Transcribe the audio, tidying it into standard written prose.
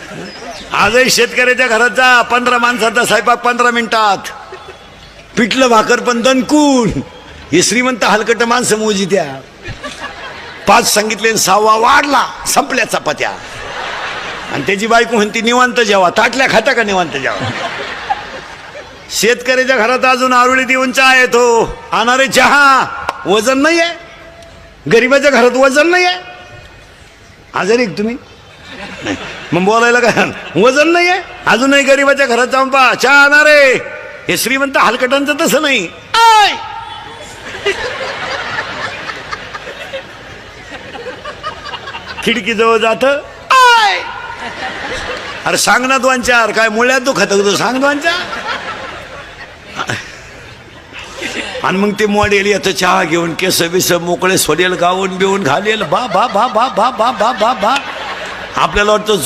आजही शेतकऱ्याच्या घरात जा, 15 माणसाचा स्वयंपाक 15 मिनिटात, पिठलं भाकर पण दणकून. हे श्रीमंत हलकट माणसं मोजी त्या 5 सांगितले 6वा वाढला, संपल्या चपात्या. आणि त्याची बायको म्हणती निवांत जेवा, ताटल्या खाता का निवांत जेवा. शेतकऱ्याच्या घरात अजून आरुळी देऊन चहा येतो, अनारे चहा वजन नाही आहे. गरीबाच्या घरात वजन नाही आहे. आजारी आहे तुम्ही नाही मग बोलायला का वजन नाही आहे. अजूनही गरीबाच्या घरात जाऊन पहा, चहा अनारे. हे श्रीमंत हलकटांचं तसं नाही. आय खिडकीजवळ जात, आय अरे सांग ना 2-4, काय मुळ्यात दुखत होतं सांग 2-4. आणि मग ते मॉडेल येतं चहा घेऊन, केस बिस मोकळे सोडेल, गाऊन बिवून घालेल, बा बा बा बा बा बा बा बा बा. आपल्याला वाटतं